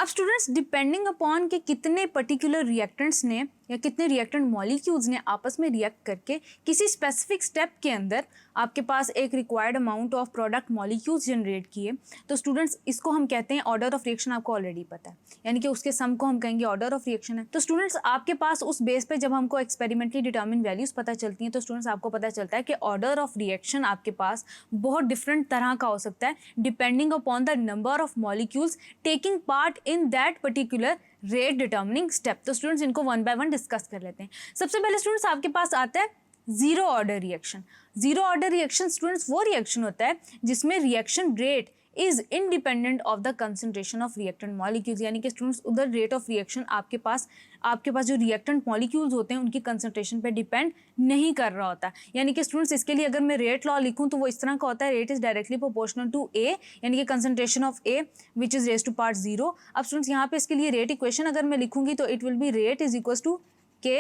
अब students depending upon के कितने पर्टिकुलर रिएक्टेंट्स ने या कितने रिएक्टेंट मॉलिक्यूल्स ने आपस में रिएक्ट करके किसी स्पेसिफिक स्टेप के अंदर आपके पास एक required amount of product molecules generate किए, तो स्टूडेंट्स इसको हम कहते हैं ऑर्डर ऑफ रिएक्शन। आपको ऑलरेडी पता है, यानी कि उसके सम को हम कहेंगे ऑर्डर ऑफ रिएक्शन है। तो स्टूडेंट्स आपके पास उस बेस पे जब हमको एक्सपेरिमेंटली डिटर्मिन वैल्यूज पता चलती हैं, तो स्टूडेंट्स आपको पता चलता है कि ऑर्डर ऑफ रिएक्शन आपके पास बहुत डिफरेंट तरह का हो सकता है depending upon the number of molecules taking part in that particular rate determining step. तो स्टूडेंट्स इनको वन बाय वन डिस्कस कर लेते हैं। सबसे पहले स्टूडेंट्स आपके पास आता है zero order reaction. Zero order reaction students वो रिएक्शन होता है जिसमें reaction rate is independent of the concentration of reactant molecules, यानी कि स्टूडेंट्स उधर रेट ऑफ रिएक्शन आपके पास जो रिएक्टेंट मॉलिक्यूल्स होते हैं उनकी कंसंट्रेशन पे डिपेंड नहीं कर रहा होता। यानी कि स्टूडेंट्स इसके लिए अगर मैं रेट लॉ लिखूं तो वो इस तरह का होता है, rate is directly proportional to A, यानी कि concentration of A which is raise to part zero. अब स्टूडेंट्स यहाँ पे इसके लिए रेट इक्वेशन अगर मैं लिखूंगी तो it will be rate is equal to k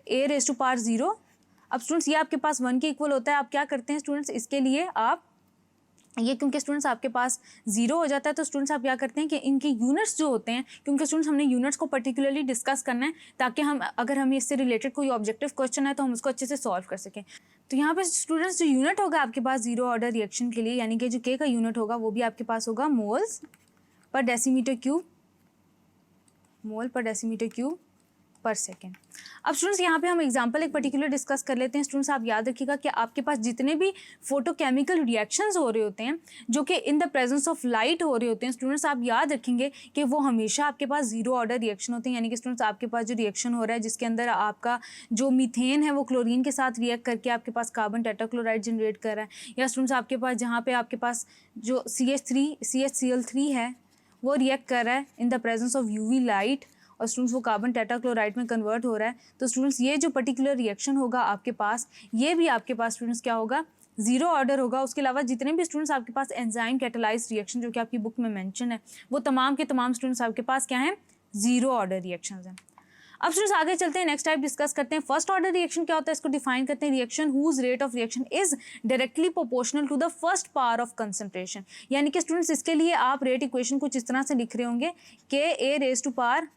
A raise to part zero. अब स्टूडेंट्स ये आपके पास 1 के इक्वल होता है। आप क्या करते हैं स्टूडेंट्स, इसके लिए आप ये क्योंकि स्टूडेंट्स आपके पास जीरो हो जाता है तो स्टूडेंट्स आप क्या करते हैं कि इनके यूनिट्स जो होते हैं, क्योंकि स्टूडेंट्स हमने यूनिट्स को पर्टिकुलरली डिस्कस करना है ताकि हम अगर हमें इससे रिलेटेड कोई ऑब्जेक्टिव क्वेश्चन है तो हम उसको अच्छे से सॉल्व कर सकें। तो यहाँ पे स्टूडेंट्स जो यूनिट होगा आपके पास जीरो ऑर्डर रिएक्शन के लिए, यानी कि जो के का यूनिट होगा वो भी आपके पास होगा मोल्स पर डेसीमीटर क्यूब, मोल पर डेसीमीटर क्यूब पर सेकेंड। अब स्टूडेंट्स यहाँ पे हम एग्जांपल एक पर्टिकुलर डिस्कस कर लेते हैं। स्टूडेंट्स आप याद रखिएगा कि आपके पास जितने भी फोटोकेमिकल रिएक्शंस हो रहे होते हैं जो कि in the presence of light हो रहे होते हैं, स्टूडेंट्स आप याद रखेंगे कि वो हमेशा आपके पास जीरो ऑर्डर रिएक्शन होते हैं। यानी कि स्टूडेंट्स आपके पास जो रिएक्शन हो रहा है जिसके अंदर आपका जो मीथेन है वो क्लोरीन के साथ रिएक्ट करके आपके पास कार्बन टेट्राक्लोराइड जनरेट कर रहा है, या स्टूडेंट्स आपके पास जहाँ पे आपके पास जो CH3 है वो रिएक्ट कर रहा है in the presence of UV light और स्टूडेंट्स वो कार्बन टेट्राक्लोराइड में कन्वर्ट हो रहा है। तो स्टूडेंट्स ये जो पर्टिकुलर रिएक्शन होगा आपके पास, ये भी आपके पास स्टूडेंट्स क्या होगा, जीरो ऑर्डर होगा। उसके अलावा जितने भी स्टूडेंट्स आपके पास एंजाइम कैटालाइज्ड रिएक्शन जो कि आपकी बुक में मेंशन है वो तमाम के तमाम स्टूडेंट्स आपके पास क्या हैं, जीरो ऑर्डर रिएक्शंस हैं। अब स्टूडेंट्स आगे चलते हैं, नेक्स्ट टाइप डिस्कस करते हैं। फर्स्ट ऑर्डर रिएक्शन क्या होता है, इसको डिफाइन करते हैं, reaction whose rate of reaction is directly proportional to the first power of concentration. यानी कि स्टूडेंट्स इसके लिए आप रेट इक्वेशन कुछ इस तरह से लिख रहे होंगे के ए रेज टू पावर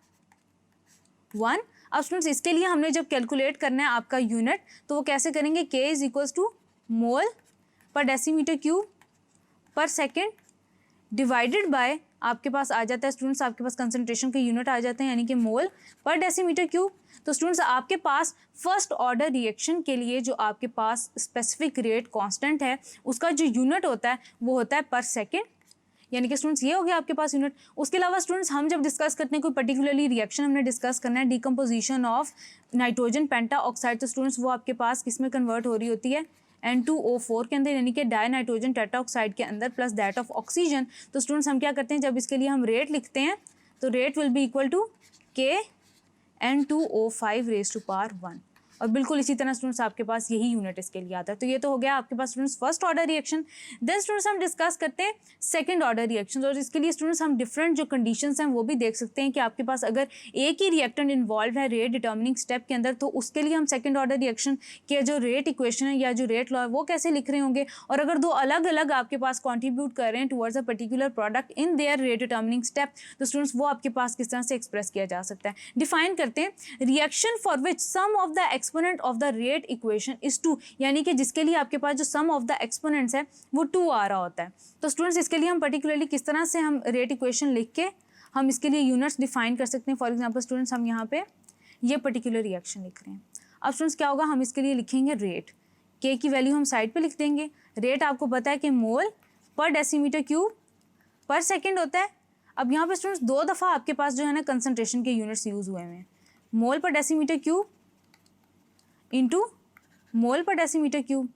1। अब स्टूडेंट्स इसके लिए हमने जब कैलकुलेट करना है आपका यूनिट तो वो कैसे करेंगे, के इज इक्वल्स टू मोल पर डेसीमीटर क्यूब पर सेकेंड डिवाइडेड बाय आपके पास आ जाता है स्टूडेंट्स, आपके पास कंसंट्रेशन के यूनिट आ जाते हैं यानी कि मोल पर डेसीमीटर क्यूब। तो स्टूडेंट्स आपके पास फर्स्ट ऑर्डर रिएक्शन के लिए जो आपके पास स्पेसिफिक रेट कांस्टेंट है उसका जो यूनिट होता है वो होता है पर सेकेंड, यानी कि स्टूडेंट्स ये हो गया आपके पास यूनिट। उसके अलावा स्टूडेंट्स हम जब डिस्कस करते हैं कोई पर्टिकुलरली रिएक्शन हमने डिस्कस करना है, decomposition of nitrogen penta oxide, तो स्टूडेंट्स वो आपके पास किस में कन्वर्ट हो रही होती है, N2O4 के अंदर, यानी कि डाई नाइट्रोजन टेट्रा ऑक्साइड के अंदर प्लस दैट ऑफ ऑक्सीजन। तो स्टूडेंट्स हम क्या करते हैं, जब इसके लिए हम रेट लिखते हैं तो rate will be equal to k N2O5 raise to power 1, और बिल्कुल इसी तरह स्टूडेंट्स आपके पास यही यूनिट इसके लिए आता है। तो ये तो हो गया आपके पास students first order reaction. Then students हम डिस्कस करते हैं सेकंड ऑर्डर रिएक्शन, और इसके लिए स्टूडेंट्स हम डिफरेंट जो कंडीशंस हैं वो भी देख सकते हैं कि आपके पास अगर एक ही रिएक्टेंट इन्वॉल्व है रेट डिटर्मिनिंग स्टेप के अंदर तो उसके लिए हम सेकंड ऑर्डर रिएक्शन के जो रेट इक्वेशन है या जो रेट लॉ है वो कैसे लिख रहे होंगे, और अगर दो अलग अलग आपके पास कॉन्ट्रीब्यूट कर रहे हैं towards a particular product in their rate determining step तो स्टूडेंट्स वो आपके पास किस तरह से एक्सप्रेस किया जा सकता है। डिफाइन करते हैं, reaction for which sum of the exponent of the rate equation is 2, यानी कि जिसके लिए आपके पास जो सम ऑफ द एक्सपोनेंट्स है वो 2 आ रहा होता है। तो स्टूडेंट्स इसके लिए हम पर्टिकुलरली किस तरह से हम रेट इक्वेशन लिख के हम इसके लिए यूनिट्स डिफाइन कर सकते हैं। फॉर एग्जांपल स्टूडेंट्स हम यहाँ पे ये पर्टिकुलर रिएक्शन लिख रहे हैं। अब स्टूडेंट्स क्या होगा, हम इसके लिए लिखेंगे रेट, के की वैल्यू हम साइड पे लिख देंगे। रेट आपको पता है कि मोल पर डेसीमीटर क्यूब पर सेकेंड होता है। अब यहाँ पे स्टूडेंट्स 2 दफ़ा आपके पास जो है ना कंसनट्रेशन के यूनिट्स यूज़ हुए हैं, मोल पर डेसीमीटर क्यूब इंटू मोल पर डेसीमीटर क्यूब।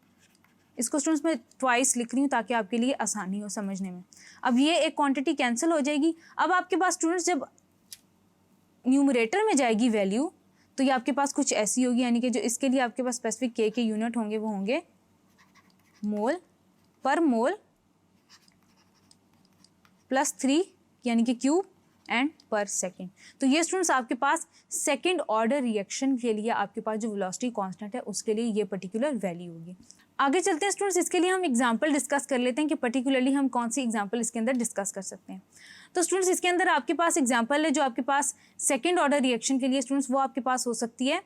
इसको स्टूडेंट्स मैं ट्वाइस लिख रही हूँ ताकि आपके लिए आसानी हो समझने में। अब ये एक क्वांटिटी कैंसिल हो जाएगी। अब आपके पास स्टूडेंट्स जब न्यूमरेटर में जाएगी वैल्यू तो ये आपके पास कुछ ऐसी होगी, यानी कि जो इसके लिए आपके पास स्पेसिफिक के यूनिट होंगे वो होंगे मोल पर मोल प्लस 3 यानी कि क्यूब एंड पर सेकेंड। तो ये स्टूडेंट्स आपके पास सेकेंड ऑर्डर रिएक्शन के लिए आपके पास जो वेलोसिटी कांस्टेंट है उसके लिए ये पर्टिकुलर वैल्यू होगी। आगे चलते हैं स्टूडेंट्स, इसके लिए हम एग्जाम्पल डिस्कस कर लेते हैं कि पर्टिकुलरली हम कौन सी एग्जाम्पल इसके अंदर डिस्कस कर सकते हैं। तो स्टूडेंट्स इसके अंदर आपके पास एग्जाम्पल है जो आपके पास सेकेंड ऑर्डर रिएक्शन के लिए स्टूडेंट्स वो आपके पास हो सकती है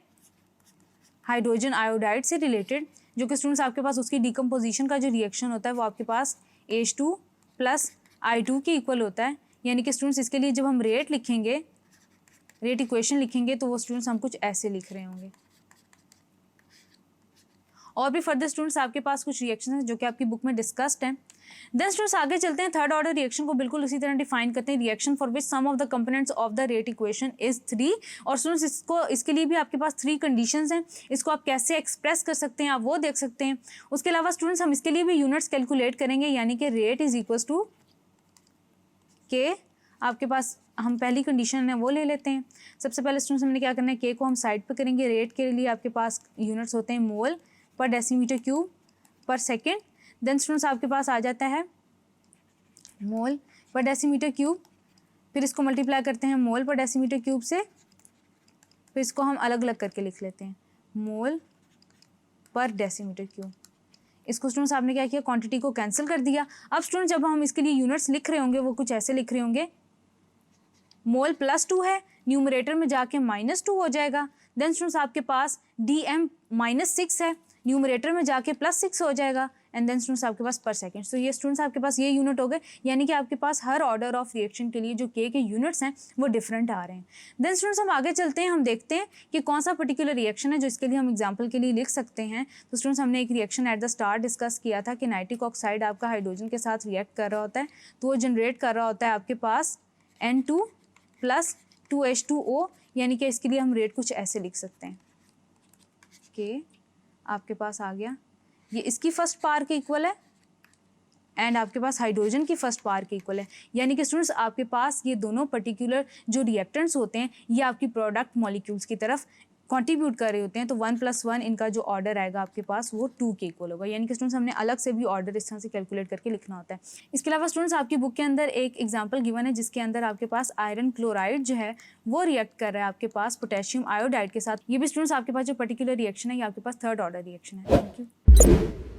हाइड्रोजन आयोडाइड से रिलेटेड, जो कि स्टूडेंट्स आपके पास उसकी डिकम्पोजिशन का जो रिएक्शन होता है वो आपके पास H2 + I2 के इक्वल होता है। यानी कि स्टूडेंट्स इसके लिए जब हम रेट लिखेंगे, रेट इक्वेशन लिखेंगे, तो वो स्टूडेंट्स हम कुछ ऐसे लिख रहे होंगे। और भी फर्दर स्टूडेंट्स आपके पास कुछ रिएक्शन हैं जो कि आपकी बुक में डिस्कस्ड हैं। देन स्टूडेंट्स आगे चलते हैं, थर्ड ऑर्डर रिएक्शन को बिल्कुल उसी तरह डिफाइन करते हैं, reaction for which sum of the components of the rate equation is 3। और स्टूडेंट्स इसके लिए भी आपके पास 3 कंडीशंस हैं। इसको आप कैसे एक्सप्रेस कर सकते हैं आप वो देख सकते हैं। उसके अलावा स्टूडेंट्स हम इसके लिए भी यूनिट्स कैलकुलेट करेंगे, यानी कि रेट इज इक्वल्स टू के। आपके पास हम पहली कंडीशन है वो ले लेते हैं। सबसे पहले स्टूडेंट्स हमने क्या करना है, के को हम साइड पर करेंगे। रेट के लिए आपके पास यूनिट्स होते हैं मोल पर डेसीमीटर क्यूब पर सेकेंड। देन स्टूडेंट्स आपके पास आ जाता है मोल पर डेसीमीटर क्यूब, फिर इसको मल्टीप्लाई करते हैं मोल पर डेसीमीटर क्यूब से, फिर इसको हम अलग अलग करके लिख लेते हैं मोल पर डेसीमीटर क्यूब। इसको स्टूडेंट्स आपने क्या किया, क्वांटिटी को कैंसिल कर दिया। अब स्टूडेंट्स जब हम इसके लिए यूनिट्स लिख रहे होंगे वो कुछ ऐसे लिख रहे होंगे, मोल +2 है, न्यूमरेटर में जाके -2 हो जाएगा। देन स्टूडेंट्स आपके पास DM -6 है, न्यूमरेटर में जाके +6 हो जाएगा। एंड देन स्टूडेंट्स आपके पास पर सेकेंड। तो ये स्टूडेंट्स आपके पास ये यूनिट हो गए, यानी कि आपके पास हर ऑर्डर ऑफ रिएक्शन के लिए जो के यूनिट्स हैं वो डिफरेंट आ रहे हैं। देन स्टूडेंट्स हम आगे चलते हैं, हम देखते हैं कि कौन सा पर्टिकुलर रिएक्शन है जो इसके लिए हम एग्जाम्पल के लिए लिख सकते हैं। तो स्टूडेंट्स हमने एक reaction at the start discuss किया था कि नाइट्रिक ऑक्साइड आपका हाइड्रोजन के साथ रिएक्ट कर रहा होता है, तो वो जनरेट कर रहा होता है आपके पास N2 + 2H2O, यानी कि इसके लिए हम रेट कुछ ऐसे लिख सकते हैं कि आपके पास आ गया, ये इसकी फर्स्ट पार के इक्वल है एंड आपके पास हाइड्रोजन की फर्स्ट पार के इक्वल है। यानी कि स्टूडेंट्स आपके पास ये दोनों पर्टिकुलर जो रिएक्टेंट्स होते हैं ये आपकी प्रोडक्ट मॉलिक्यूल्स की तरफ कंट्रीब्यूट कर रहे होते हैं। तो 1 + 1 इनका जो ऑर्डर आएगा आपके पास वो 2 के इक्वल होगा। यानी कि स्टूडेंट्स हमने अलग से भी ऑर्डर इस तरह से कैलकुलेट करके लिखना होता है। इसके अलावा स्टूडेंट्स आपकी बुक के अंदर एक एग्जांपल गिवन है जिसके अंदर आपके पास आयरन क्लोराइड जो है वो रिएक्ट कर रहा है आपके पास पोटेशियम आयोडाइड के साथ। ये भी स्टूडेंट्स आपके पास जो पर्टिकुलर रिएक्शन है ये आपके पास थर्ड ऑर्डर रिएक्शन है। Thank you.